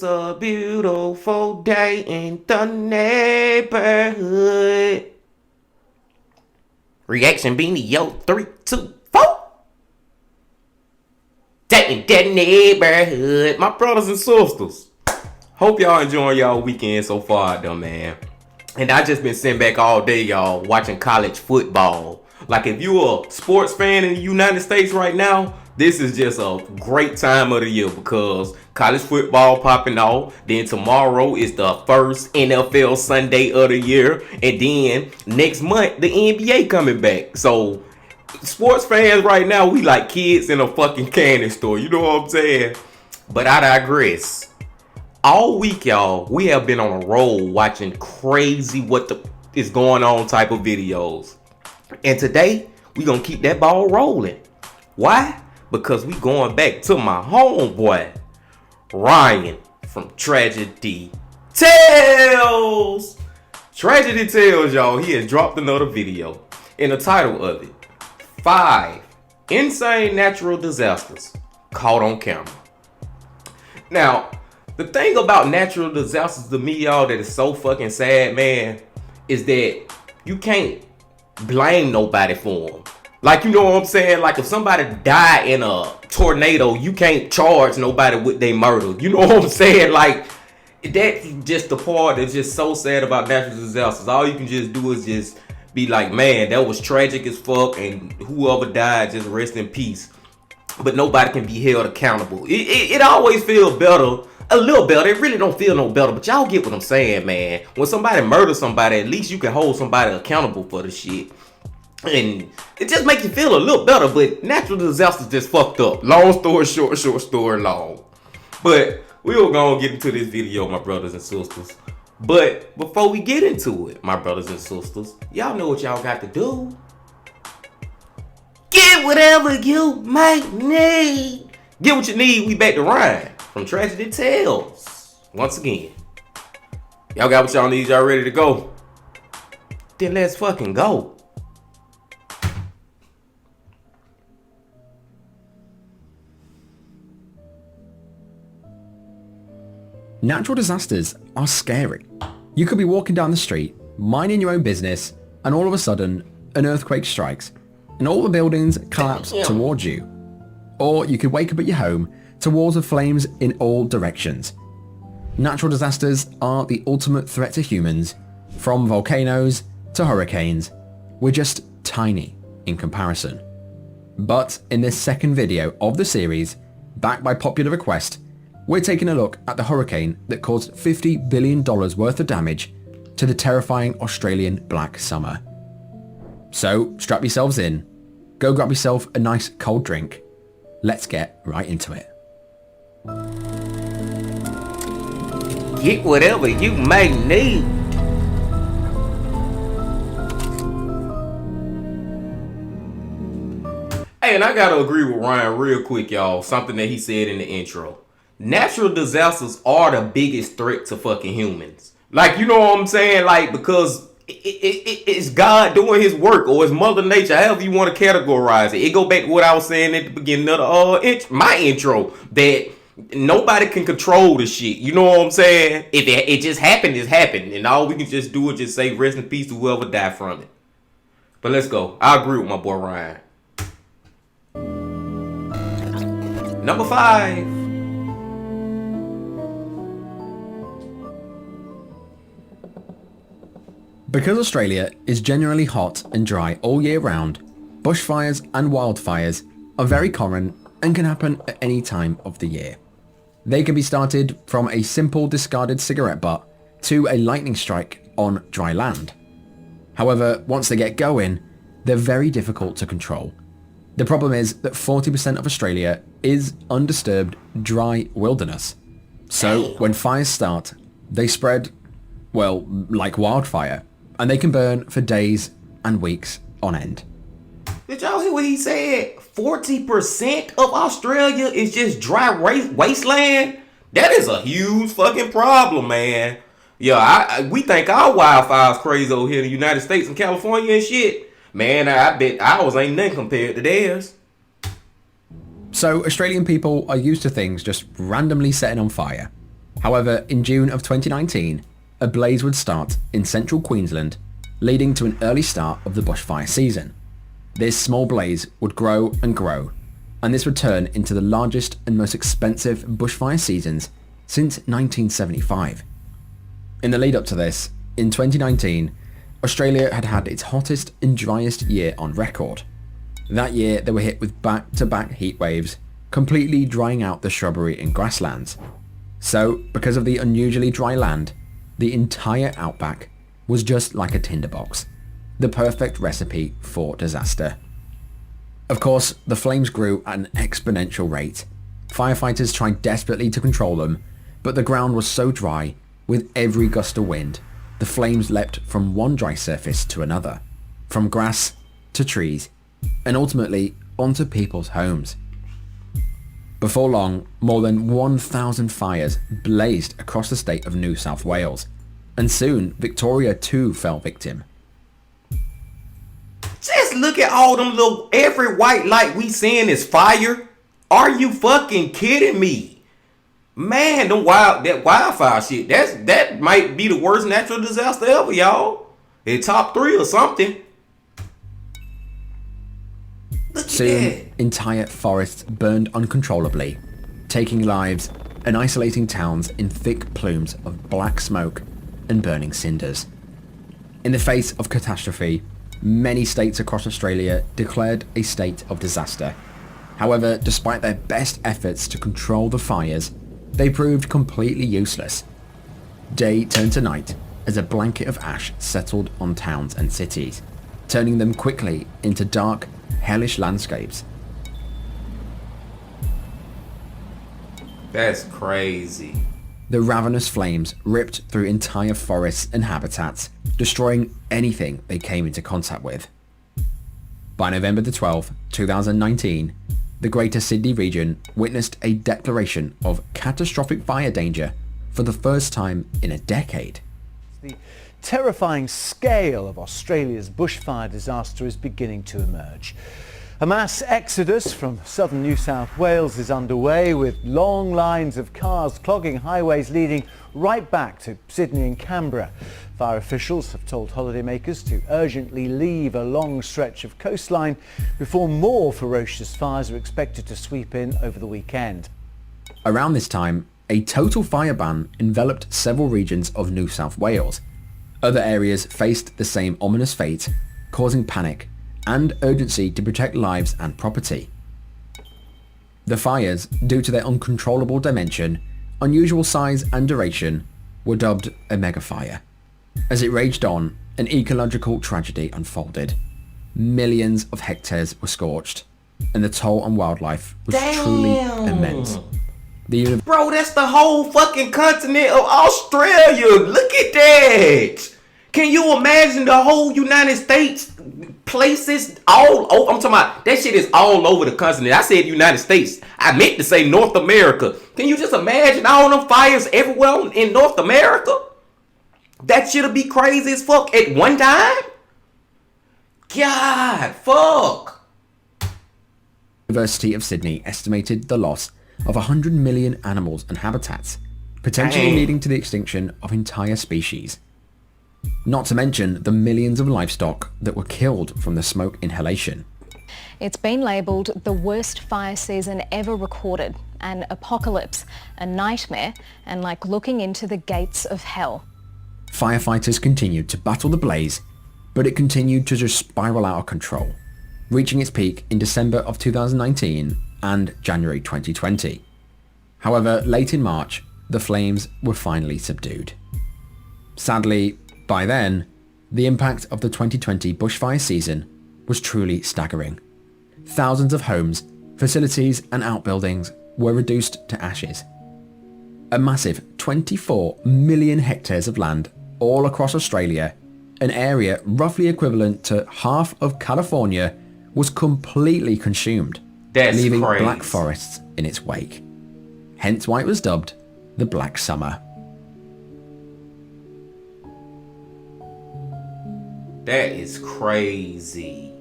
It's a beautiful day in the neighborhood. Reaction Beanie, yo, 3, 2, 4. Day in the neighborhood. My brothers and sisters, hope y'all enjoying y'all weekend so far, though, man. And I just been sitting back all day, y'all, watching college football. Like, if you a sports fan in the United States right now, this is just a great time of the year because college football popping off. Then tomorrow is the first NFL Sunday of the year. And then next month, the NBA coming back. So, sports fans right now, we like kids in a fucking candy store. You know what I'm saying? But I digress. All week, y'all, we have been on a roll watching crazy what is going on type of videos. And today, we gonna keep that ball rolling. Why? Because we going back to my homeboy, Ryan from Tragedy Tales. Tragedy Tales, y'all, he has dropped another video. And the title of it, 5 Insane Natural Disasters Caught on Camera. Now, the thing about natural disasters to me, y'all, that is so fucking sad, man, is that you can't blame nobody for them. Like, you know what I'm saying? Like, if somebody died in a tornado, you can't charge nobody with their murder. You know what I'm saying? Like, that's just the part that's just so sad about natural disasters. All you can just do is just be like, man, that was tragic as fuck, and whoever died, just rest in peace. But nobody can be held accountable. It always feels better, a little better. It really don't feel no better, but y'all get what I'm saying, man. When somebody murders somebody, at least you can hold somebody accountable for the shit. And it just makes you feel a little better, but natural disasters just fucked up. Long story short, short story long. But we'll go and get into this video, my brothers and sisters. But before we get into it, my brothers and sisters, y'all know what y'all got to do. Get whatever you might need. Get what you need, we back to Ryan from Tragedy Tales. Once again, y'all got what y'all need, y'all ready to go? Then let's fucking go. Natural disasters are scary. You could be walking down the street, minding your own business, and all of a sudden, an earthquake strikes, and all the buildings collapse towards you. Or you could wake up at your home to walls of flames in all directions. Natural disasters are the ultimate threat to humans, from volcanoes to hurricanes. We're just tiny in comparison. But in this second video of the series, backed by popular request, we're taking a look at the hurricane that caused $50 billion worth of damage to the terrifying Australian Black Summer. So strap yourselves in, go grab yourself a nice cold drink. Let's get right into it. Get whatever you may need. Hey, and I gotta agree with Ryan real quick, y'all. Something that he said in the intro. Natural disasters are the biggest threat to fucking humans. Like, you know what I'm saying? Like, because it's God doing his work, or it's Mother Nature, however you want to categorize it. It go back to what I was saying at the beginning of the my intro, that nobody can control the shit. You know what I'm saying? If it just happened, it's happened. And all we can just do is just say rest in peace to whoever died from it. But let's go. I agree with my boy Ryan. Number 5. Because Australia is generally hot and dry all year round, bushfires and wildfires are very common and can happen at any time of the year. They can be started from a simple discarded cigarette butt to a lightning strike on dry land. However, once they get going, they're very difficult to control. The problem is that 40% of Australia is undisturbed, dry wilderness. So when fires start, they spread Well, like wildfire, and they can burn for days and weeks on end. Did y'all hear what he said? 40% of Australia is just dry wasteland? That is a huge fucking problem, man. Yeah, we think our wildfires crazy over here in the United States and California and shit. Man, I bet ours ain't nothing compared to theirs. So Australian people are used to things just randomly setting on fire. However, in June of 2019, a blaze would start in central Queensland, leading to an early start of the bushfire season. This small blaze would grow and grow, and this would turn into the largest and most expensive bushfire seasons since 1975. In the lead up to this, in 2019, Australia had had its hottest and driest year on record. That year, they were hit with back-to-back heat waves, completely drying out the shrubbery and grasslands. So, because of the unusually dry land, the entire outback was just like a tinderbox, the perfect recipe for disaster. Of course, the flames grew at an exponential rate. Firefighters tried desperately to control them, but the ground was so dry, with every gust of wind, the flames leapt from one dry surface to another, from grass to trees, and ultimately onto people's homes. Before long, more than 1,000 fires blazed across the state of New South Wales, and soon Victoria too fell victim. Just look at all them little, every white light we seeing is fire. Are you fucking kidding me? Man, that wildfire shit, that might be the worst natural disaster ever, y'all. In top 3 or something. Soon, entire forests burned uncontrollably, taking lives and isolating towns in thick plumes of black smoke and burning cinders. In the face of catastrophe, many states across Australia declared a state of disaster. However, despite their best efforts to control the fires, they proved completely useless. Day turned to night as a blanket of ash settled on towns and cities, turning them quickly into dark, hellish landscapes. That's crazy. The ravenous flames ripped through entire forests and habitats, destroying anything they came into contact with. By November the 12th, 2019, the Greater Sydney region witnessed a declaration of catastrophic fire danger for the first time in a decade. The terrifying scale of Australia's bushfire disaster is beginning to emerge. A mass exodus from southern New South Wales is underway, with long lines of cars clogging highways leading right back to Sydney and Canberra. Fire officials have told holidaymakers to urgently leave a long stretch of coastline before more ferocious fires are expected to sweep in over the weekend. Around this time, a total fire ban enveloped several regions of New South Wales. Other areas faced the same ominous fate, causing panic and urgency to protect lives and property. The fires, due to their uncontrollable dimension, unusual size and duration, were dubbed a megafire. As it raged on, an ecological tragedy unfolded. Millions of hectares were scorched, and the toll on wildlife was truly immense. Bro, that's the whole fucking continent of Australia. Look at that. Can you imagine the whole United States? Places all over. I'm talking about that shit is all over the continent. I said United States. I meant to say North America. Can you just imagine all them fires everywhere in North America? That shit'll be crazy as fuck at one time. God, fuck. University of Sydney estimated the loss of 100 million animals and habitats, potentially leading to the extinction of entire species. Not to mention the millions of livestock that were killed from the smoke inhalation. It's been labelled the worst fire season ever recorded, an apocalypse, a nightmare, and like looking into the gates of hell. Firefighters continued to battle the blaze, but it continued to just spiral out of control, reaching its peak in December of 2019 and January 2020. However, late in March, the flames were finally subdued. Sadly, by then, the impact of the 2020 bushfire season was truly staggering. Thousands of homes, facilities and outbuildings were reduced to ashes. A massive 24 million hectares of land all across Australia, an area roughly equivalent to half of California was completely consumed, That's leaving crazy. black forests in its wake. Hence why it was dubbed the Black Summer. That is crazy.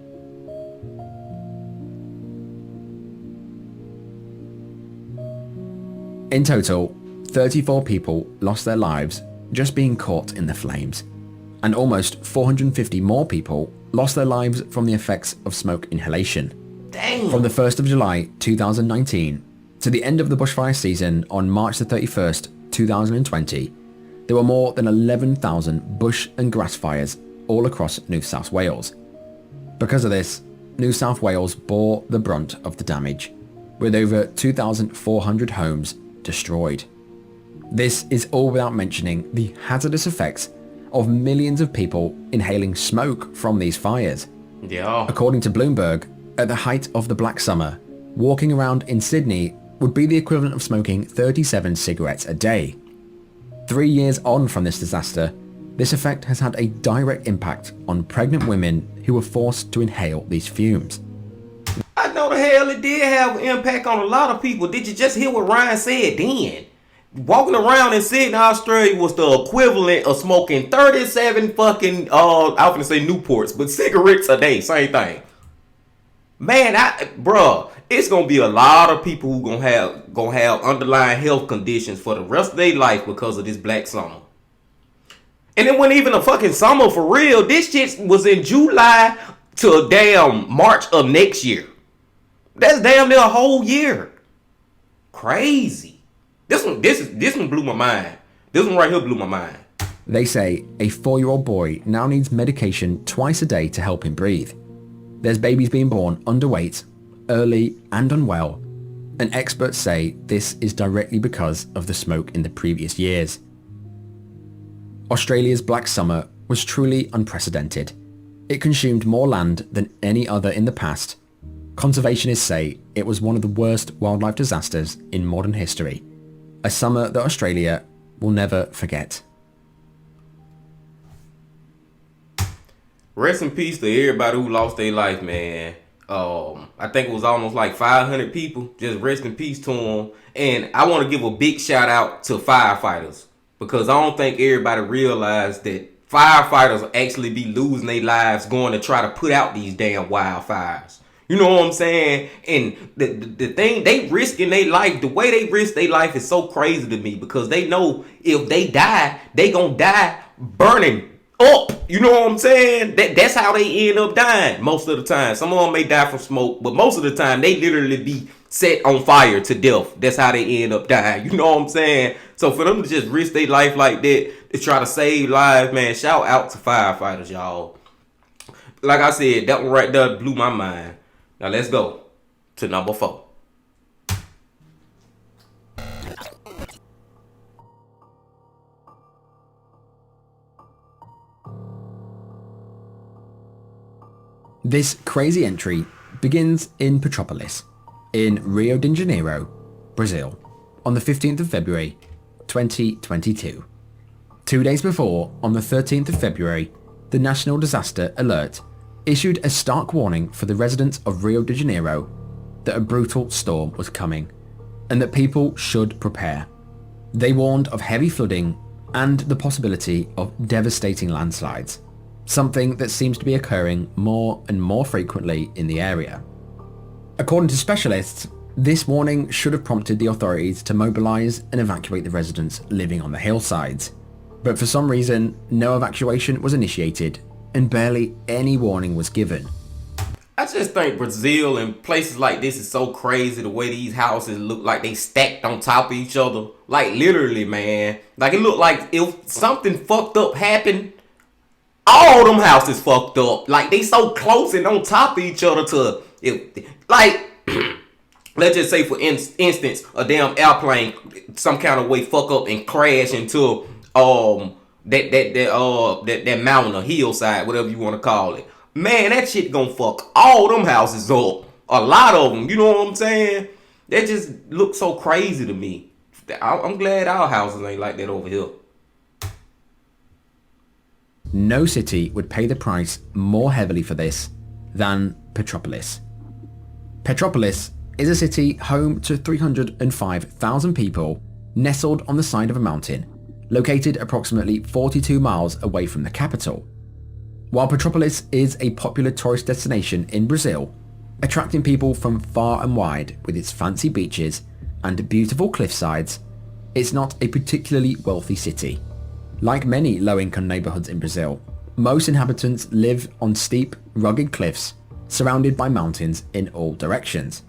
In total, 34 people lost their lives just being caught in the flames, and almost 450 more people lost their lives from the effects of smoke inhalation. Damn. From the 1st of July 2019 to the end of the bushfire season on March the 31st, 2020, there were more than 11,000 bush and grass fires all across New South Wales. Because of this, New South Wales bore the brunt of the damage, with over 2,400 homes destroyed. This is all without mentioning the hazardous effects of millions of people inhaling smoke from these fires. Yeah. According to Bloomberg, at the height of the Black Summer, walking around in Sydney would be the equivalent of smoking 37 cigarettes a day. 3 years on from this disaster, this effect has had a direct impact on pregnant women who were forced to inhale these fumes. I know the hell it did have an impact on a lot of people. Did you just hear what Ryan said then? Walking around in Sydney, Australia was the equivalent of smoking 37 fucking, I was gonna say Newports, but cigarettes a day, same thing. Man, bruh, it's gonna be a lot of people who gonna have underlying health conditions for the rest of their life because of this Black Summer. And it wasn't even a fucking summer for real. This shit was in July to damn March of next year. That's damn near a whole year. Crazy. This one blew my mind. This one right here blew my mind. They say a 4-year-old boy now needs medication twice a day to help him breathe. There's babies being born underweight, early and unwell, and experts say this is directly because of the smoke in the previous years. Australia's Black Summer was truly unprecedented. It consumed more land than any other in the past. Conservationists say it was one of the worst wildlife disasters in modern history, a summer that Australia will never forget. Rest in peace to everybody who lost their life, man. I think it was almost like 500 people. Just rest in peace to them. And I want to give a big shout out to firefighters, because I don't think everybody realized that firefighters actually be losing their lives going to try to put out these damn wildfires. You know what I'm saying? And the thing, they risking their life. The way they risk their life is so crazy to me, because they know if they die, they gonna die burning up. You know what I'm saying? That's how they end up dying most of the time. Some of them may die from smoke, but most of the time they literally be set on fire to death. That's how they end up dying. You know what I'm saying? So for them to just risk their life like that to try to save lives, man, shout out to firefighters, y'all. Like I said, that one right there blew my mind. Now let's go to number 4. This crazy entry begins in Petropolis, in Rio de Janeiro, Brazil, on the 15th of February, 2022. 2 days before, on the 13th of February, the National Disaster Alert issued a stark warning for the residents of Rio de Janeiro that a brutal storm was coming and that people should prepare. They warned of heavy flooding and the possibility of devastating landslides, something that seems to be occurring more and more frequently in the area. According to specialists, this warning should have prompted the authorities to mobilize and evacuate the residents living on the hillsides. But for some reason, no evacuation was initiated and barely any warning was given. I just think Brazil and places like this is so crazy, the way these houses look like they stacked on top of each other. Like literally, man. Like it looked like if something fucked up happened, all them houses fucked up. Like they so close and on top of each other to, like, let's just say for instance, a damn airplane some kind of way fuck up and crash into that mountain or hillside, whatever you want to call it. Man, that shit gonna fuck all them houses up. A lot of them, you know what I'm saying? That just looks so crazy to me. I'm glad our houses ain't like that over here. no city would pay the price more heavily for this than Petropolis. Petropolis is a city home to 305,000 people nestled on the side of a mountain, located approximately 42 miles away from the capital. While Petropolis is a popular tourist destination in Brazil, attracting people from far and wide with its fancy beaches and beautiful cliffsides, it's not a particularly wealthy city. Like many low-income neighborhoods in Brazil, most inhabitants live on steep, rugged cliffs surrounded by mountains in all directions.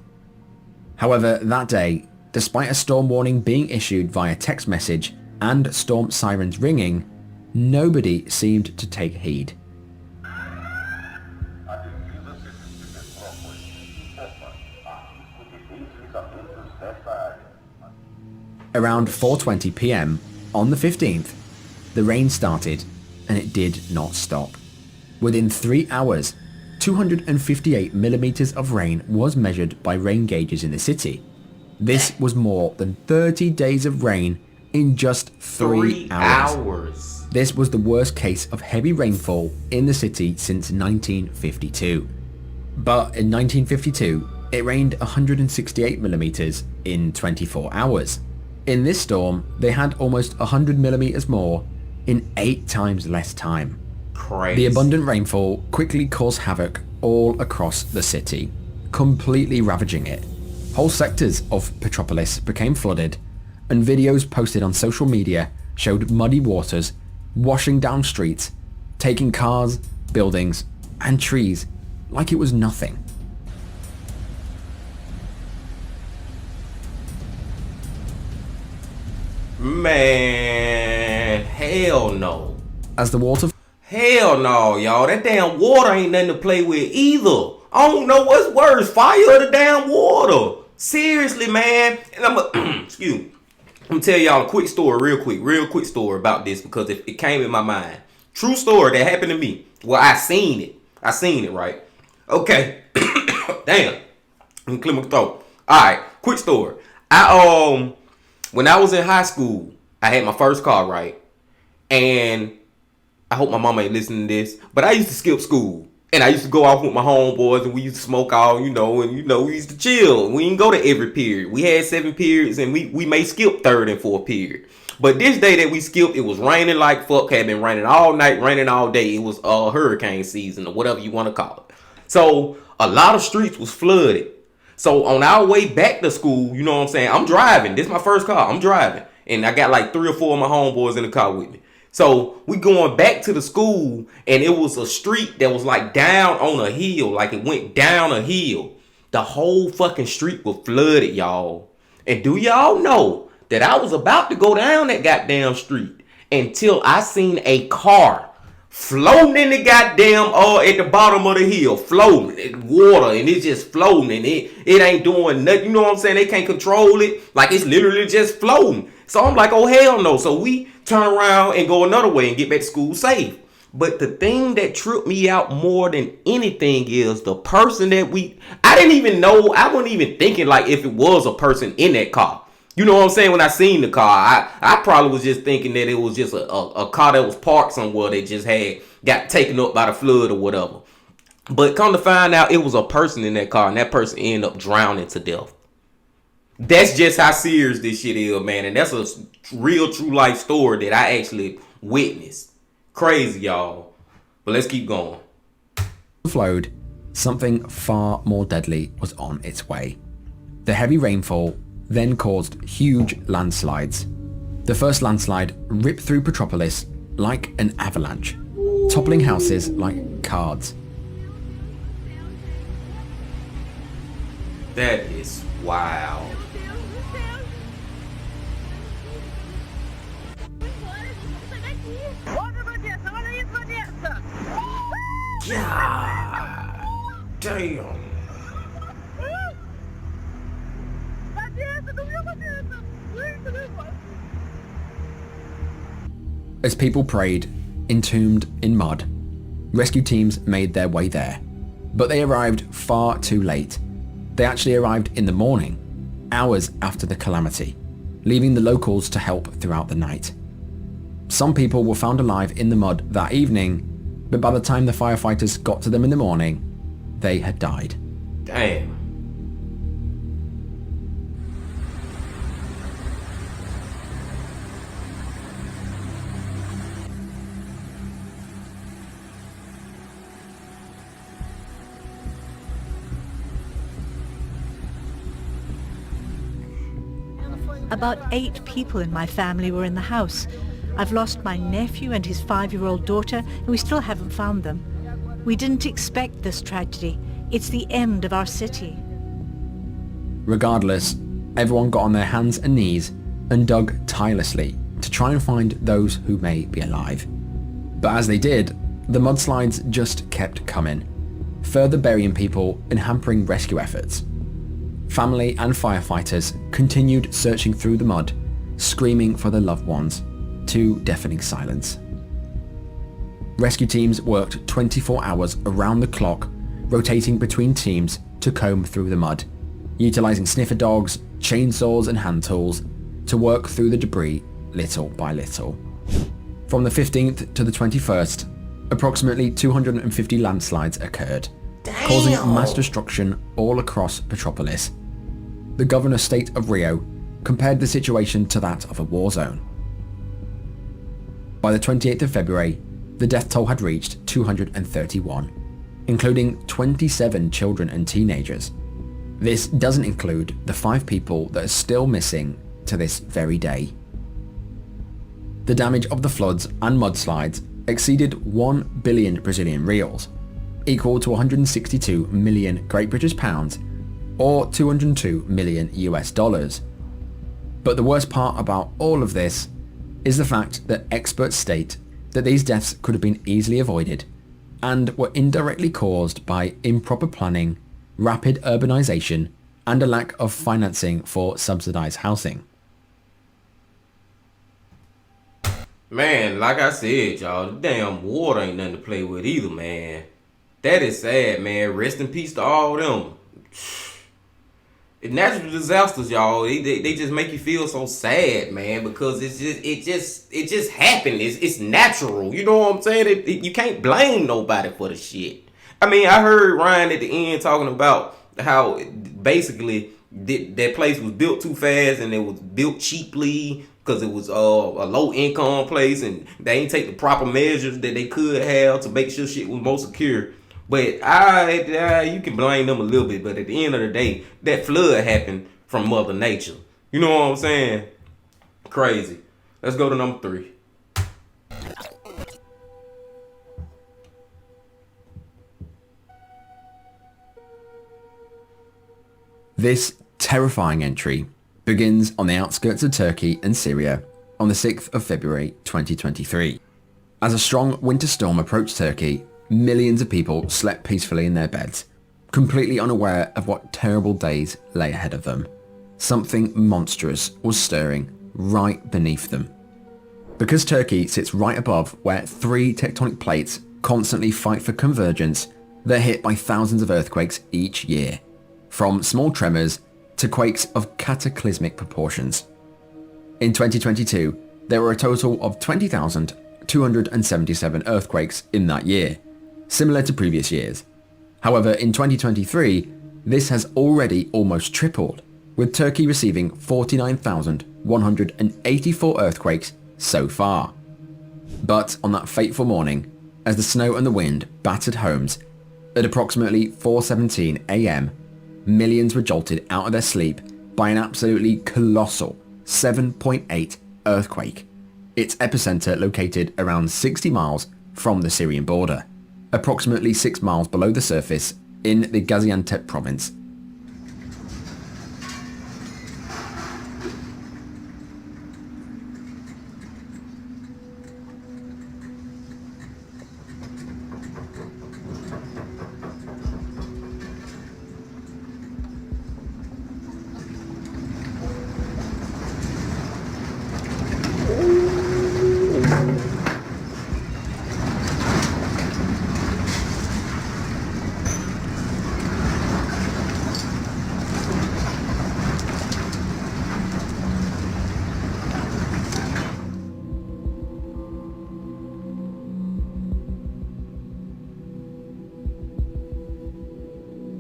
However, that day, despite a storm warning being issued via text message and storm sirens ringing, nobody seemed to take heed. Around 4:20 p.m. on the 15th, the rain started and it did not stop. Within 3 hours, 258 millimeters of rain was measured by rain gauges in the city. This was more than 30 days of rain in just 3 hours. This was the worst case of heavy rainfall in the city since 1952. But in 1952, it rained 168 millimeters in 24 hours. In this storm, they had almost 100 millimeters more in 8 times less time. Crazy. The abundant rainfall quickly caused havoc all across the city, completely ravaging it. Whole sectors of Petropolis became flooded, and videos posted on social media showed muddy waters washing down streets, taking cars, buildings, and trees like it was nothing. Man, hell no. As the water Hell no, y'all. That damn water ain't nothing to play with either. I don't know what's worse, fire or the damn water. Seriously, man. And I'm excuse me. I'm gonna tell y'all a quick story, real quick story about this because it came in my mind. True story that happened to me. Well, I seen it, right? Okay. Damn. Let me clear my throat. Alright, quick story. When I was in high school, I had my first car, right? And I hope my mama ain't listening to this, but I used to skip school. And I used to go out with my homeboys and we used to smoke all, we used to chill. We didn't go to every period. We had 7 periods and we may skip 3rd and 4th period. But this day that we skipped, it was raining like fuck, had been raining all night, raining all day. It was hurricane season or whatever you want to call it. So a lot of streets was flooded. So on our way back to school, you know what I'm saying? I'm driving. This is my first car. I'm driving. And I got like 3 or 4 of my homeboys in the car with me. So we going back to the school and it was a street that was like down on a hill. Like it went down a hill. The whole fucking street was flooded, y'all. And do y'all know that I was about to go down that goddamn street until I seen a car floating in the goddamn at the bottom of the hill, floating water, and it's just floating and it ain't doing nothing. You know what I'm saying? They can't control it. Like it's literally just floating. So I'm like, oh hell no. So we turn around and go another way and get back to school safe. But the thing that tripped me out more than anything is the person that I didn't even know. I wasn't even thinking like if it was a person in that car. You know what I'm saying? When I seen the car, I probably was just thinking that it was just a car that was parked somewhere that just got taken up by the flood or whatever. But come to find out, it was a person in that car, and that person ended up drowning to death. That's just how serious this shit is, man. And that's a real true life story that I actually witnessed. Crazy, y'all. But let's keep going. Flowed, something far more deadly was on its way. The heavy rainfall then caused huge landslides. The first landslide ripped through Petropolis like an avalanche, toppling houses like cards. That is wild. God damn. As people prayed, entombed in mud, rescue teams made their way there. But they arrived far too late. They actually arrived in the morning, hours after the calamity, leaving the locals to help throughout the night. Some people were found alive in the mud that evening, but by the time the firefighters got to them in the morning, they had died. Damn. About 8 people in my family were in the house. I've lost my nephew and his 5-year-old daughter, and we still haven't found them. We didn't expect this tragedy. It's the end of our city. Regardless, everyone got on their hands and knees and dug tirelessly to try and find those who may be alive. But as they did, the mudslides just kept coming, further burying people and hampering rescue efforts. Family and firefighters continued searching through the mud, screaming for their loved ones, to deafening silence. Rescue teams worked 24 hours around the clock, rotating between teams to comb through the mud, utilizing sniffer dogs, chainsaws and hand tools to work through the debris little by little. From the 15th to the 21st, approximately 250 landslides occurred, causing mass destruction all across Petropolis. The governor-state of Rio compared the situation to that of a war zone. By the 28th of February, the death toll had reached 231, including 27 children and teenagers. This doesn't include the 5 people that are still missing to this very day. The damage of the floods and mudslides exceeded 1 billion Brazilian reals, equal to 162 million Great British pounds, or 202 million US dollars. But the worst part about all of this is the fact that experts state that these deaths could have been easily avoided and were indirectly caused by improper planning, rapid urbanization, and a lack of financing for subsidized housing. Man, like I said, y'all, the damn water ain't nothing to play with either, man. That is sad, man. Rest in peace to all them. Natural disasters, y'all, they just make you feel so sad, man, because it just happened. It's natural. You know what I'm saying? You can't blame nobody for the shit. I mean, I heard Ryan at the end talking about how basically that place was built too fast and it was built cheaply because it was a low income place and they ain't take the proper measures that they could have to make sure shit was more secure. But you can blame them a little bit, but at the end of the day, that flood happened from Mother Nature. You know what I'm saying? Crazy. Let's go to number 3. This terrifying entry begins on the outskirts of Turkey and Syria on the 6th of February 2023. As a strong winter storm approached Turkey, millions of people slept peacefully in their beds, completely unaware of what terrible days lay ahead of them. Something monstrous was stirring right beneath them. Because Turkey sits right above where 3 tectonic plates constantly fight for convergence, they're hit by thousands of earthquakes each year, from small tremors to quakes of cataclysmic proportions. In 2022, there were a total of 20,277 earthquakes in that year, similar to previous years. However, in 2023, this has already almost tripled, with Turkey receiving 49,184 earthquakes so far. But on that fateful morning, as the snow and the wind battered homes, at approximately 4:17 a.m, millions were jolted out of their sleep by an absolutely colossal 7.8 earthquake. Its epicenter located around 60 miles from the Syrian border, approximately 6 miles below the surface in the Gaziantep province.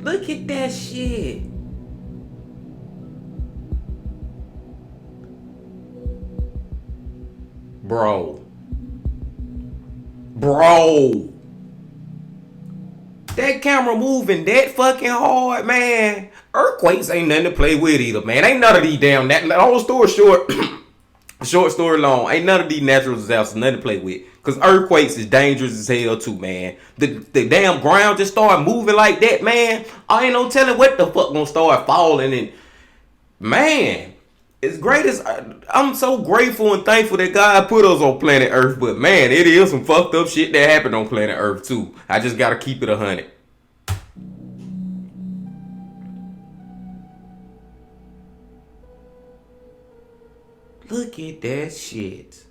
Look at that shit. Bro. That camera moving that fucking hard, man. Earthquakes ain't nothing to play with either, man. Ain't none of these damn whole story short. Short story long, ain't none of these natural disasters nothing to play with. Cause earthquakes is dangerous as hell too, man. The damn ground just started moving like that, man. I ain't no telling what the fuck gonna start falling. And man, as great as I'm so grateful and thankful that God put us on planet Earth, but man, it is some fucked up shit that happened on planet Earth too. I just gotta keep it 100. Look at that shit.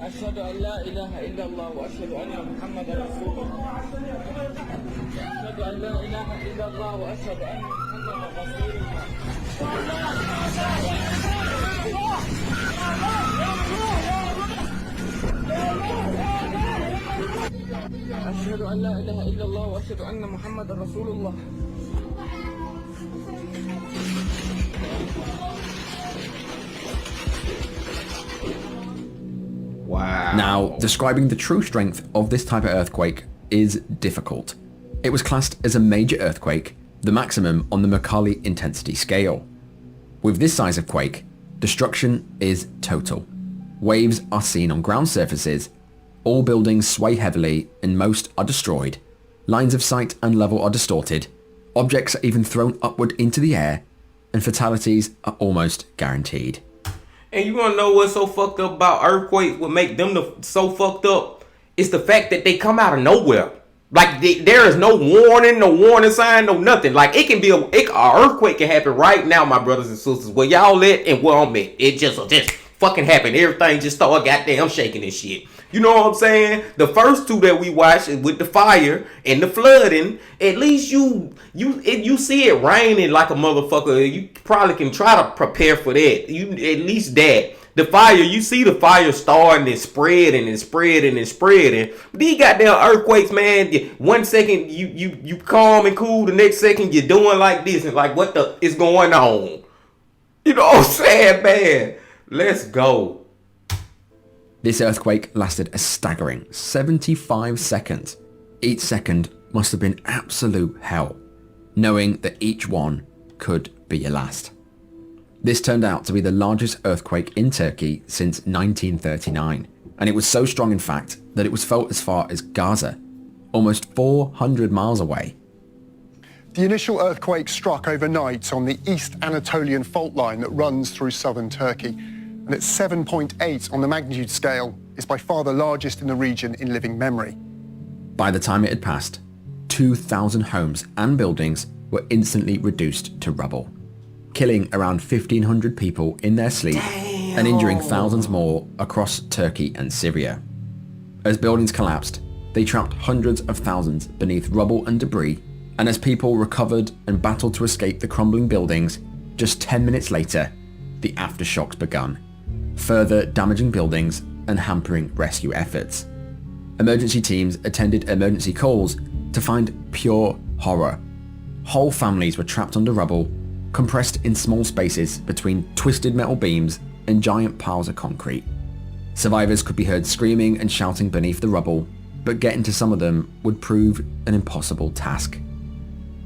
أشهد أن لا إله إلا الله وأشهد أن محمدا رسول الله أشهد أن لا إله إلا الله وأشهد أن محمدا رسول الله أشهد أن لا إله إلا الله وأشهد أن محمدا رسول الله. Wow. Now, describing the true strength of this type of earthquake is difficult. It was classed as a major earthquake, the maximum on the Mercalli intensity scale. With this size of quake, destruction is total. Waves are seen on ground surfaces, all buildings sway heavily and most are destroyed. Lines of sight and level are distorted, objects are even thrown upward into the air, and fatalities are almost guaranteed. And you wanna know what's so fucked up about earthquakes? What make them so fucked up? It's the fact that they come out of nowhere. Like there is no warning sign, no nothing. Like it can be an earthquake can happen right now, my brothers and sisters. Where y'all at and where I'm at, it just fucking happened. Everything just started goddamn shaking and shit. You know what I'm saying? The first two that we watched with the fire and the flooding, at least you see it raining like a motherfucker. You probably can try to prepare for that. You at least that. The fire, you see the fire starting and spreading and spreading and spreading. These goddamn earthquakes, man. 1 second you calm and cool, the next second you're doing like this and like what the is going on? You know what I'm saying, man? Let's go. This earthquake lasted a staggering 75 seconds. Each second must have been absolute hell, knowing that each one could be your last. This turned out to be the largest earthquake in Turkey since 1939, and it was so strong in fact that it was felt as far as Gaza, almost 400 miles away. The initial earthquake struck overnight on the East Anatolian fault line that runs through southern Turkey, and at 7.8 on the magnitude scale is by far the largest in the region in living memory. By the time it had passed, 2,000 homes and buildings were instantly reduced to rubble, killing around 1,500 people in their sleep and injuring thousands more across Turkey and Syria. As buildings collapsed, they trapped hundreds of thousands beneath rubble and debris, and as people recovered and battled to escape the crumbling buildings, just 10 minutes later, the aftershocks began, further damaging buildings and hampering rescue efforts. Emergency teams attended emergency calls to find pure horror. Whole families were trapped under rubble, compressed in small spaces between twisted metal beams and giant piles of concrete. Survivors could be heard screaming and shouting beneath the rubble, but getting to some of them would prove an impossible task.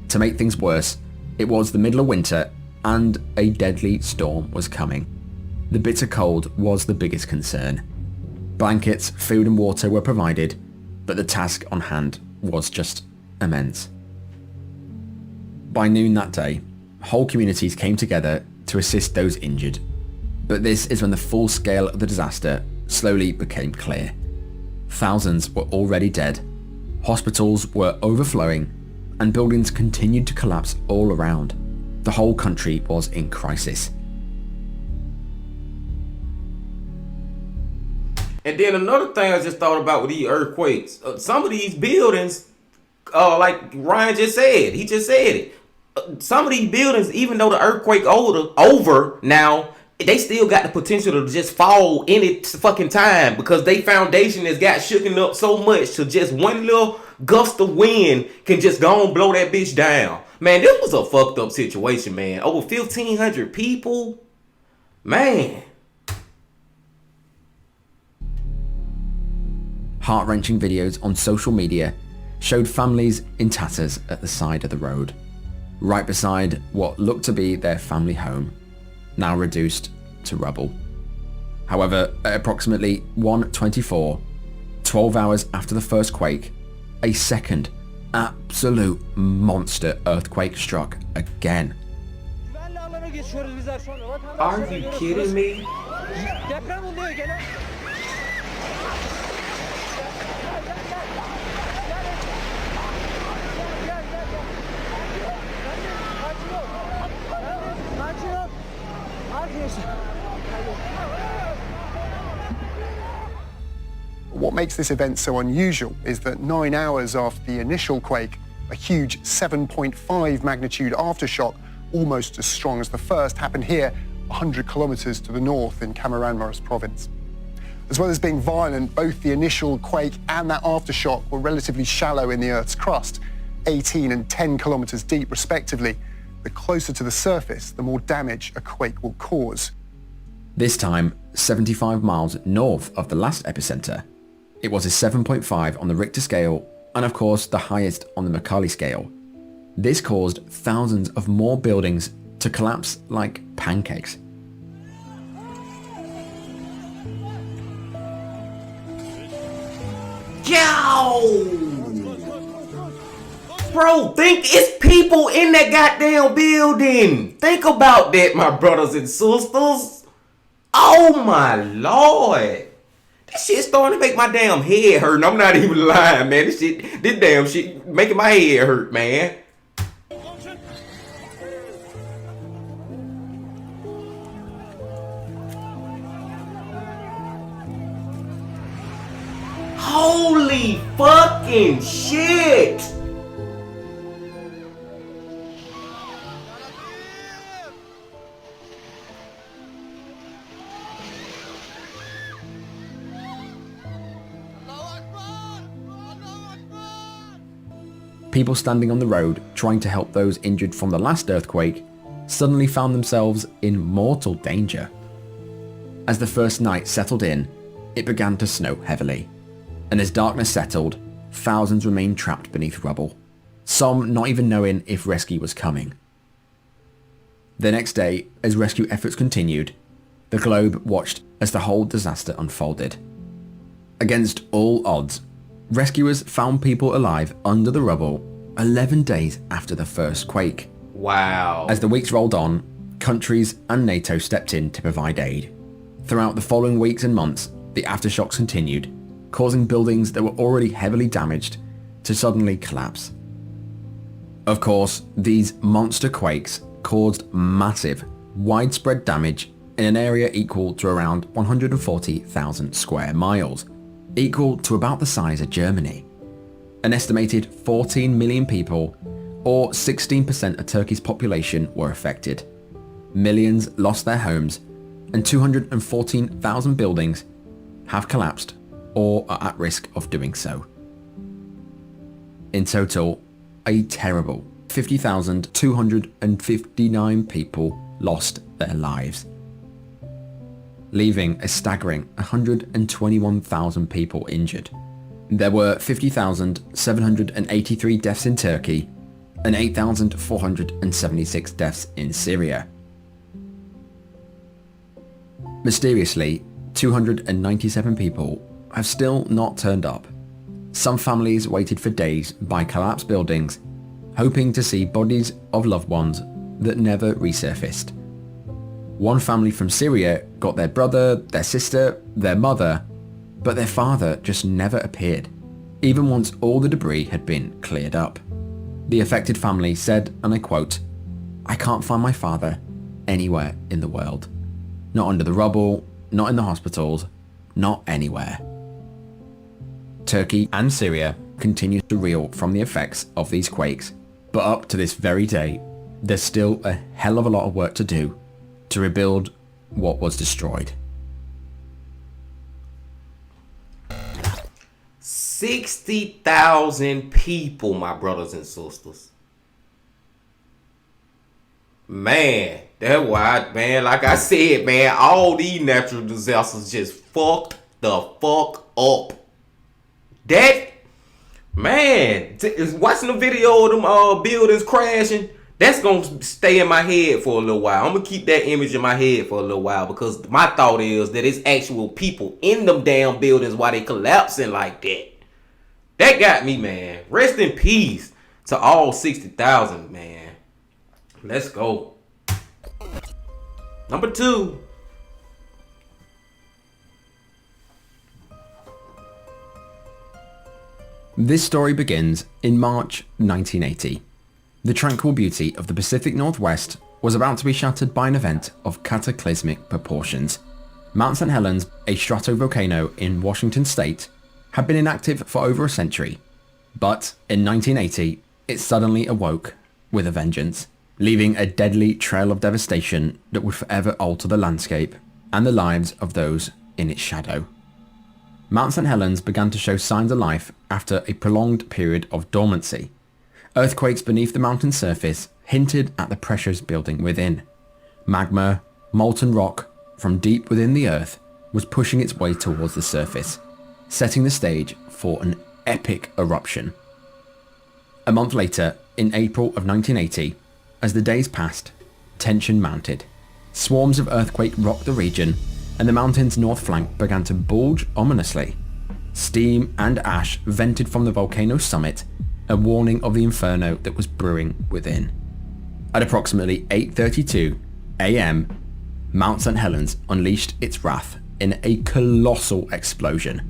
To make things worse, it was the middle of winter and a deadly storm was coming. The bitter cold was the biggest concern. Blankets, food and water were provided, but the task on hand was just immense. By noon that day, whole communities came together to assist those injured. But this is when the full scale of the disaster slowly became clear. Thousands were already dead, hospitals were overflowing, and buildings continued to collapse all around. The whole country was in crisis. And then another thing I just thought about with these earthquakes, some of these buildings, like Ryan just said, he just said it. some of these buildings, even though the earthquake over now, they still got the potential to just fall any fucking time because they foundation has got shooken up so much to just one little gust of wind can just go and blow that bitch down. Man, this was a fucked up situation, man. Over 1,500 people. Man. Heart-wrenching videos on social media showed families in tatters at the side of the road, right beside what looked to be their family home, now reduced to rubble. However, at approximately 1:24, 12 hours after the first quake, a second absolute monster earthquake struck again. Are you kidding me? What makes this event so unusual is that 9 hours after the initial quake, a huge 7.5 magnitude aftershock, almost as strong as the first, happened here 100 kilometers to the north in Kahramanmaraş province. As well as being violent, both the initial quake and that aftershock were relatively shallow in the Earth's crust, 18 and 10 kilometers deep respectively. The closer to the surface, the more damage a quake will cause. This time, 75 miles north of the last epicenter. It was a 7.5 on the Richter scale, and of course the highest on the Mercalli scale. This caused thousands of more buildings to collapse like pancakes. Yo! Bro, think it's people in that goddamn building. Think about that, my brothers and sisters. Oh my lord. This shit's starting to make my damn head hurt. And I'm not even lying, man. This damn shit making my head hurt, man. Holy fucking shit! People standing on the road trying to help those injured from the last earthquake suddenly found themselves in mortal danger. As the first night settled in, it began to snow heavily, and as darkness settled, thousands remained trapped beneath rubble, some not even knowing if rescue was coming. The next day, as rescue efforts continued, the globe watched as the whole disaster unfolded. Against all odds, rescuers found people alive under the rubble 11 days after the first quake. Wow. As the weeks rolled on, countries and NATO stepped in to provide aid. Throughout the following weeks and months, the aftershocks continued, causing buildings that were already heavily damaged to suddenly collapse. Of course, these monster quakes caused massive, widespread damage in an area equal to around 140,000 square miles, equal to about the size of Germany. An estimated 14 million people, or 16% of Turkey's population, were affected. Millions lost their homes, and 214,000 buildings have collapsed or are at risk of doing so. In total, a terrible 50,259 people lost their lives, leaving a staggering 121,000 people injured. There were 50,783 deaths in Turkey and 8,476 deaths in Syria. Mysteriously, 297 people have still not turned up. Some families waited for days by collapsed buildings, hoping to see bodies of loved ones that never resurfaced. One family from Syria got their brother, their sister, their mother, but their father just never appeared, even once all the debris had been cleared up. The affected family said, and I quote, "I can't find my father anywhere in the world. Not under the rubble, not in the hospitals, not anywhere." Turkey and Syria continue to reel from the effects of these quakes, but up to this very day, there's still a hell of a lot of work to do to rebuild what was destroyed. 60,000 people, my brothers and sisters. Man, that's why, man, like I said, man, all these natural disasters just fucked the fuck up. That, man, watching the video of them buildings crashing, that's gonna stay in my head for a little while. I'm gonna keep that image in my head for a little while, because my thought is that it's actual people in them damn buildings while they collapsing like that. That got me, man. Rest in peace to all 60,000, man. Let's go. Number 2. This story begins in March 1980. The tranquil beauty of the Pacific Northwest was about to be shattered by an event of cataclysmic proportions. Mount St. Helens, a stratovolcano in Washington state, had been inactive for over a century, but in 1980 it suddenly awoke with a vengeance, leaving a deadly trail of devastation that would forever alter the landscape and the lives of those in its shadow. Mount St. Helens began to show signs of life after a prolonged period of dormancy. Earthquakes beneath the mountain's surface hinted at the pressures building within. Magma, molten rock from deep within the earth, was pushing its way towards the surface, setting the stage for an epic eruption. A month later, in April of 1980, as the days passed, tension mounted. Swarms of earthquake rocked the region, and the mountain's north flank began to bulge ominously. Steam and ash vented from the volcano's summit, a warning of the inferno that was brewing within. At approximately 8:32 a.m., Mount St. Helens unleashed its wrath in a colossal explosion.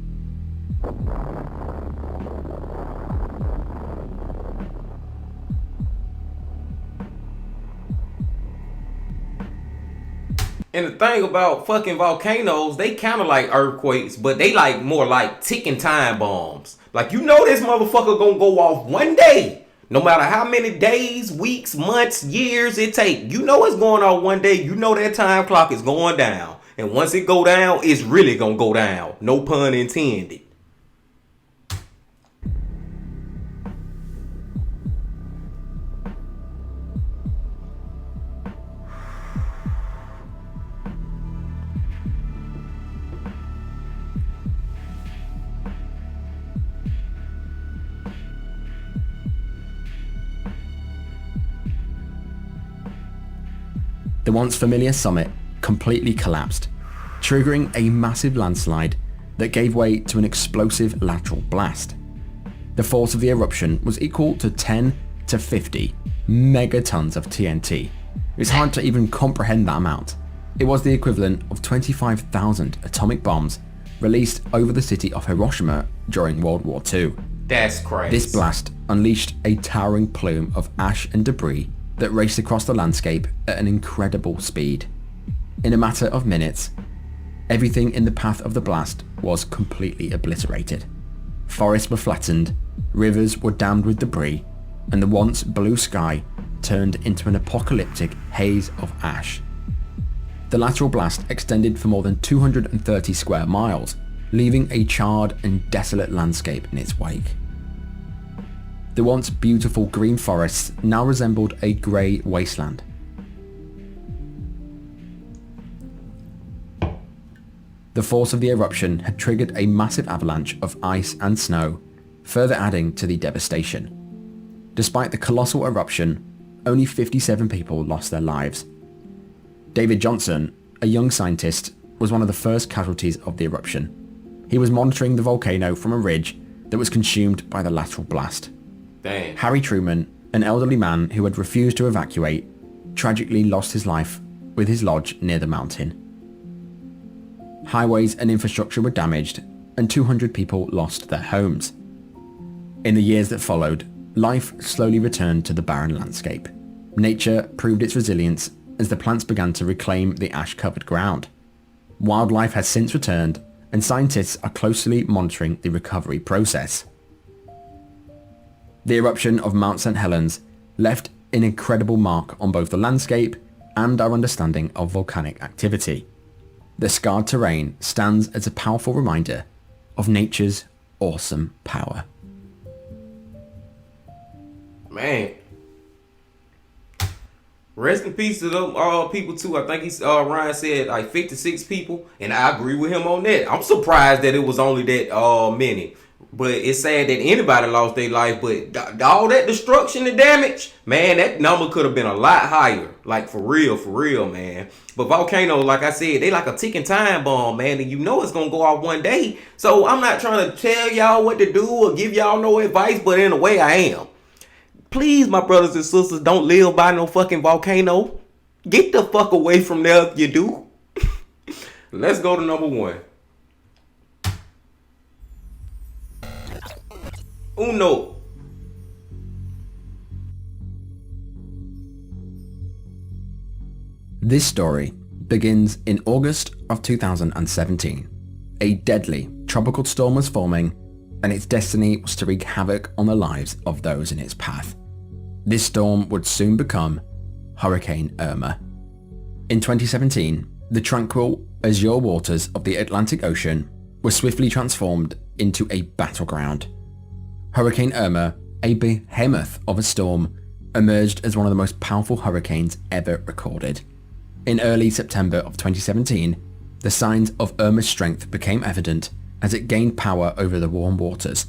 And the thing about fucking volcanoes, they kind of like earthquakes, but they like more like ticking time bombs. Like, you know this motherfucker gonna go off one day. No matter how many days, weeks, months, years it take. You know it's going off one day. You know that time clock is going down. And once it go down, it's really gonna go down. No pun intended. The once familiar summit completely collapsed, triggering a massive landslide that gave way to an explosive lateral blast. The force of the eruption was equal to 10 to 50 megatons of TNT. It's hard to even comprehend that amount. It was the equivalent of 25,000 atomic bombs released over the city of Hiroshima during World War II. That's crazy. This blast unleashed a towering plume of ash and debris that raced across the landscape at an incredible speed. In a matter of minutes, everything in the path of the blast was completely obliterated. Forests were flattened, rivers were dammed with debris, and the once blue sky turned into an apocalyptic haze of ash. The lateral blast extended for more than 230 square miles, leaving a charred and desolate landscape in its wake. The once beautiful green forests now resembled a grey wasteland. The force of the eruption had triggered a massive avalanche of ice and snow, further adding to the devastation. Despite the colossal eruption, only 57 people lost their lives. David Johnson, a young scientist, was one of the first casualties of the eruption. He was monitoring the volcano from a ridge that was consumed by the lateral blast. Dang. Harry Truman, an elderly man who had refused to evacuate, tragically lost his life with his lodge near the mountain. Highways and infrastructure were damaged, and 200 people lost their homes. In the years that followed, life slowly returned to the barren landscape. Nature proved its resilience as the plants began to reclaim the ash-covered ground. Wildlife has since returned, and scientists are closely monitoring the recovery process. The eruption of Mount St. Helens left an incredible mark on both the landscape and our understanding of volcanic activity. The scarred terrain stands as a powerful reminder of nature's awesome power. Man. Rest in peace to them people too. I think Ryan said like 56 people, and I agree with him on that. I'm surprised that it was only that many. But it's sad that anybody lost their life. But all that destruction and damage, man, that number could have been a lot higher. Like for real, man. But volcanoes, like I said, they like a ticking time bomb, man. And you know it's gonna go off one day. So I'm not trying to tell y'all what to do or give y'all no advice, but in a way I am. Please, my brothers and sisters, don't live by no fucking volcano. Get the fuck away from there if you do. Let's go to number 1. Uno. This story begins in August of 2017. A deadly tropical storm was forming, and its destiny was to wreak havoc on the lives of those in its path. This storm would soon become Hurricane Irma. In 2017, the tranquil, azure waters of the Atlantic Ocean were swiftly transformed into a battleground. Hurricane Irma, a behemoth of a storm, emerged as one of the most powerful hurricanes ever recorded. In early September of 2017, the signs of Irma's strength became evident as it gained power over the warm waters.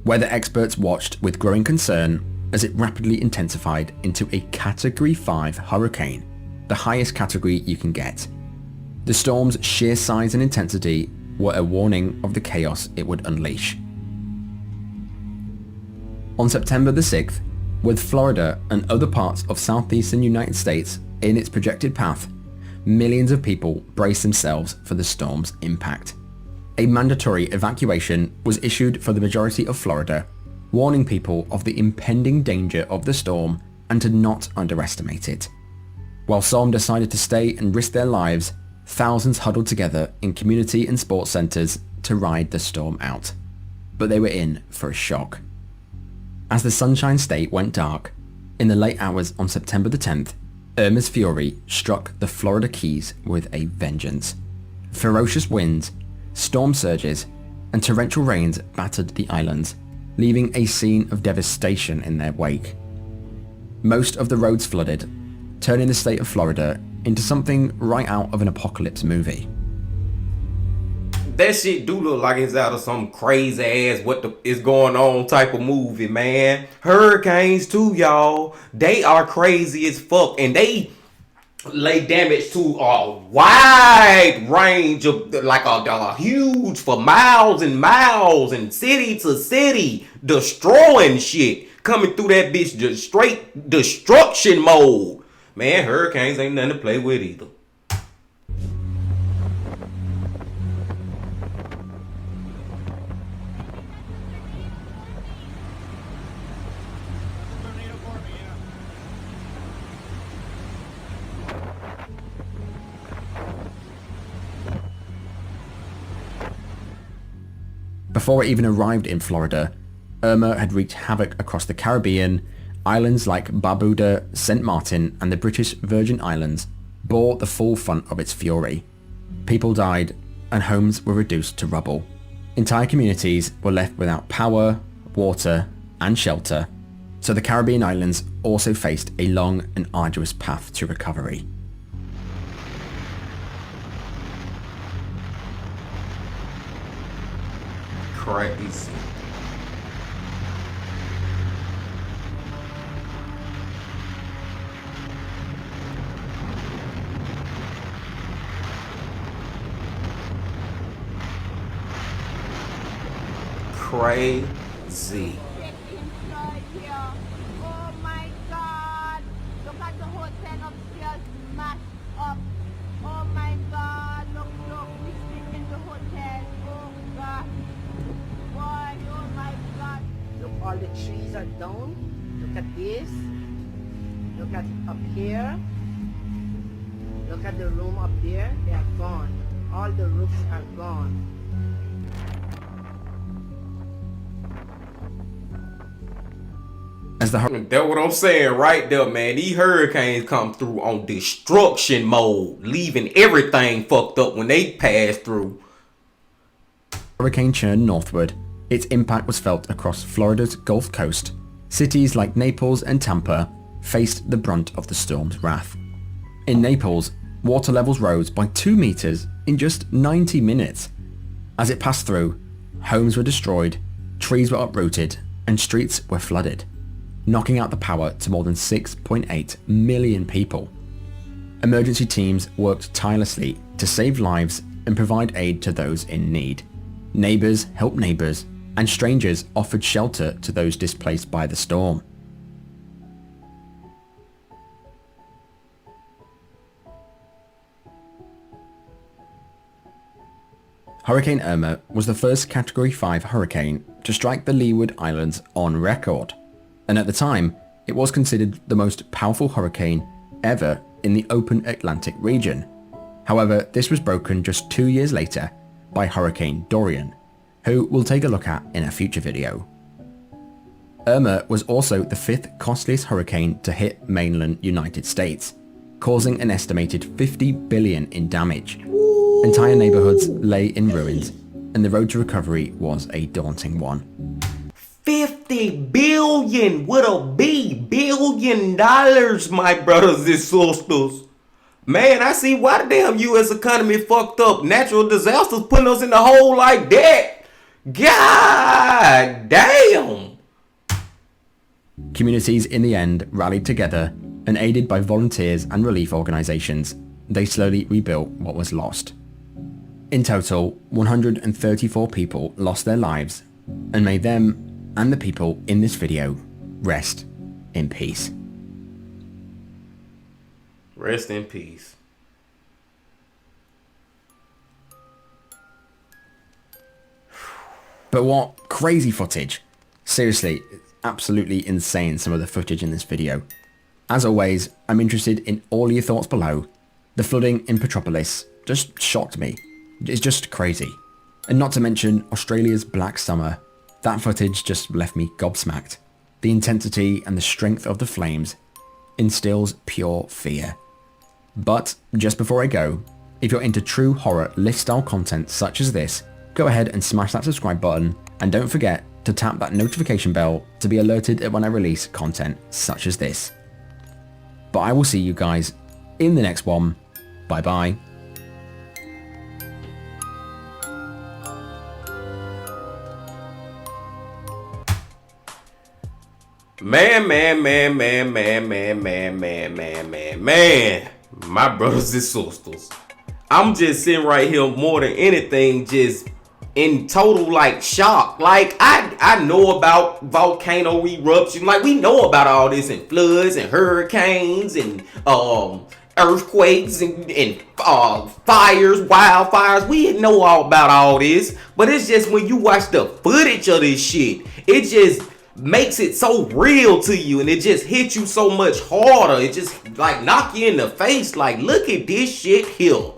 Weather experts watched with growing concern as it rapidly intensified into a Category 5 hurricane, the highest category you can get. The storm's sheer size and intensity were a warning of the chaos it would unleash. On September the 6th, with Florida and other parts of southeastern United States in its projected path, millions of people braced themselves for the storm's impact. A mandatory evacuation was issued for the majority of Florida, warning people of the impending danger of the storm and to not underestimate it. While some decided to stay and risk their lives, thousands huddled together in community and sports centers to ride the storm out. But they were in for a shock. As the Sunshine State went dark, in the late hours on September the 10th, Irma's fury struck the Florida Keys with a vengeance. Ferocious winds, storm surges, and torrential rains battered the islands, leaving a scene of devastation in their wake. Most of the roads flooded, turning the state of Florida into something right out of an apocalypse movie. That shit do look like it's out of some crazy ass what the is going on type of movie, man. Hurricanes too, y'all. They are crazy as fuck, and they lay damage to a wide range of like a huge for miles and miles and city to city, destroying shit, coming through that bitch just straight destruction mode. Man, hurricanes ain't nothing to play with either. Before it even arrived in Florida, Irma had wreaked havoc across the Caribbean. Islands like Barbuda, St. Martin, and the British Virgin Islands bore the full brunt of its fury. People died, and homes were reduced to rubble. Entire communities were left without power, water, and shelter, so the Caribbean islands also faced a long and arduous path to recovery. Crazy. Crazy. Oh my God! Look at the hotel upstairs smashed up. Oh my God! Look, we sleep in the hotel. Oh God! Boy, oh my God! Look, all the trees are down. Look at this. Look at up here. Look at the room up there. They are gone. All the roofs are gone. as the That's what I'm saying right there, man. These hurricanes come through on destruction mode, leaving everything fucked up when they pass through. hurricane churned northward, its impact was felt across Florida's Gulf Coast. Cities like Naples and Tampa faced the brunt of the storm's wrath. In Naples, water levels rose by 2 meters in just 90 minutes. As it passed through, homes were destroyed, trees were uprooted, and streets were flooded, knocking out the power to more than 6.8 million people. Emergency teams worked tirelessly to save lives and provide aid to those in need. Neighbors helped neighbors, and strangers offered shelter to those displaced by the storm. Hurricane Irma was the first Category 5 hurricane to strike the Leeward Islands on record, and at the time, it was considered the most powerful hurricane ever in the open Atlantic region. However, this was broken just 2 years later by Hurricane Dorian, who we'll take a look at in a future video. Irma was also the 5th costliest hurricane to hit mainland United States, causing an estimated $50 billion in damage. Entire neighborhoods lay in ruins, and the road to recovery was a daunting one. 50 billion with a B, $billion, my brothers and sisters. Man, I see why the damn U.S. economy fucked up. Natural disasters putting us in the hole like that. God damn. Communities in the end rallied together, and aided by volunteers and relief organizations, they slowly rebuilt what was lost. In total, 134 people lost their lives, and may them and the people in this video rest in peace. Rest in peace. But what crazy footage. Seriously, it's absolutely insane, some of the footage in this video. As always, I'm interested in all your thoughts below. The flooding in Petropolis just shocked me. It's just crazy. And not to mention Australia's Black Summer. That footage just left me gobsmacked. The intensity and the strength of the flames instills pure fear. But just before I go, if you're into true horror lifestyle content such as this, go ahead and smash that subscribe button, and don't forget to tap that notification bell to be alerted when I release content such as this. But I will see you guys in the next one. Bye bye. Man, my brothers and sisters, I'm just sitting right here more than anything, just in total like shock. Like I know about volcano eruption, like we know about all this, and floods and hurricanes and earthquakes and fires, wildfires. We know all about all this, but it's just when you watch the footage of this shit, it just makes it so real to you, and it just hits you so much harder. It just like knock you in the face, like, look at this shit here.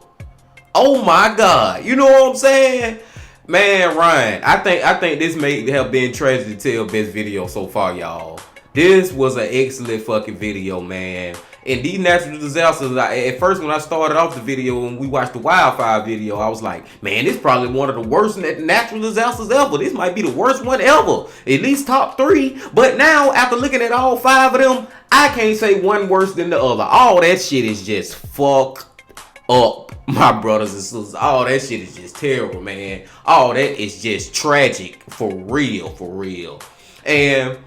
Oh my God, you know what I'm saying? Man, Ryan, I think this may have been Tragedy Tale best video so far, y'all. This was an excellent fucking video, man. And these natural disasters, at first when I started off the video and we watched the wildfire video, I was like, man, this is probably one of the worst natural disasters ever. This might be the worst one ever. At least top 3. But now, after looking at all 5 of them, I can't say one worse than the other. All that shit is just fucked up, my brothers and sisters. All that shit is just terrible, man. All that is just tragic, for real, for real. And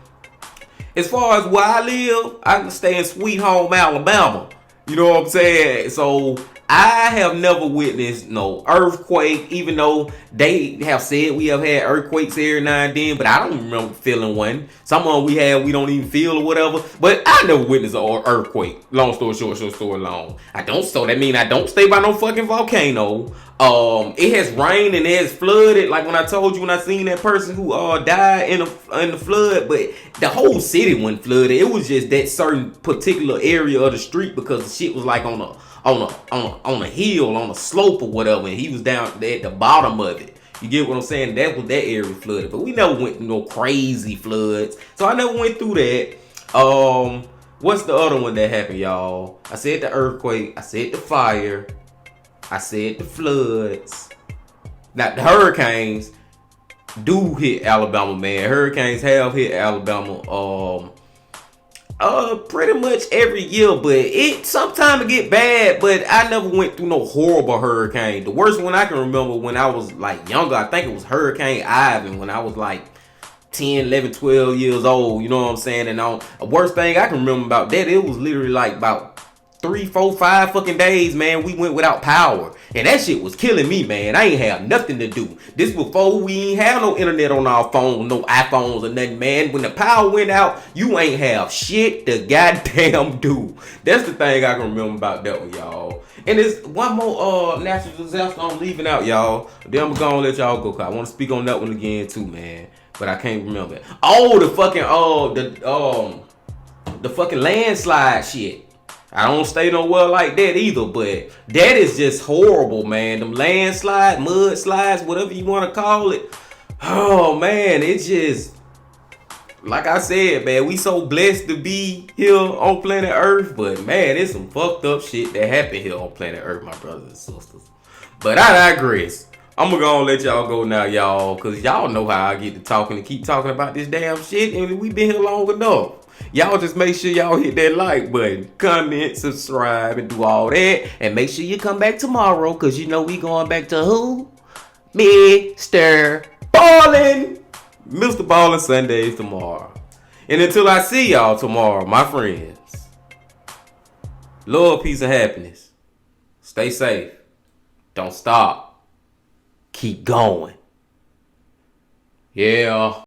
as far as where I live, I can stay in Sweet Home, Alabama. You know what I'm saying? So I have never witnessed no earthquake, even though they have said we have had earthquakes every now and then, but I don't remember feeling one. Some of them we had, we don't even feel or whatever. But I never witnessed an earthquake. Long story short, short story long. So that means I don't stay by no fucking volcano. It has rained and it has flooded, like when I told you when I seen that person who died in the flood, but the whole city wasn't flooded. It was just that certain particular area of the street, because the shit was like on a hill, on a slope or whatever, and he was down at the bottom of it. You get what I'm saying? That was that area flooded, but we never went through no crazy floods, so I never went through that. What's the other one that happened, y'all? I said the earthquake. I said the fire. I said the floods. Now the hurricanes do hit Alabama, man. Hurricanes have hit Alabama. Pretty much every year, but it sometimes get bad. But I never went through no horrible hurricane. The worst one I can remember when I was like younger, I think it was Hurricane Ivan when I was like 10, 11, 12 years old. You know what I'm saying? And the worst thing I can remember about that, it was literally like about 3, 4, 5 fucking days, man. We went without power, and that shit was killing me, man. I ain't have nothing to do. This before we ain't have no internet on our phone, no iPhones or nothing, man. When the power went out, you ain't have shit to goddamn do. That's the thing I can remember about that one, y'all. And there's one more natural disaster I'm leaving out, y'all. Then I'm gonna let y'all go, cause I want to speak on that one again too, man. But I can't remember it. Oh, the fucking the fucking landslide shit. I don't stay nowhere like that either, but that is just horrible, man. Them landslide, mudslides, whatever you want to call it. Oh, man, it's just, like I said, man, we so blessed to be here on planet Earth, but, man, it's some fucked up shit that happened here on planet Earth, my brothers and sisters. But I digress. I'm gonna go and let y'all go now, y'all, because y'all know how I get to talking and keep talking about this damn shit, and we been here long enough. Y'all just make sure y'all hit that like button, comment, subscribe, and do all that. And make sure you come back tomorrow, because you know we going back to who? Mr. Ballin'. Mr. Ballin' Sundays tomorrow. And until I see y'all tomorrow, my friends, love, peace, and happiness. Stay safe. Don't stop. Keep going. Yeah.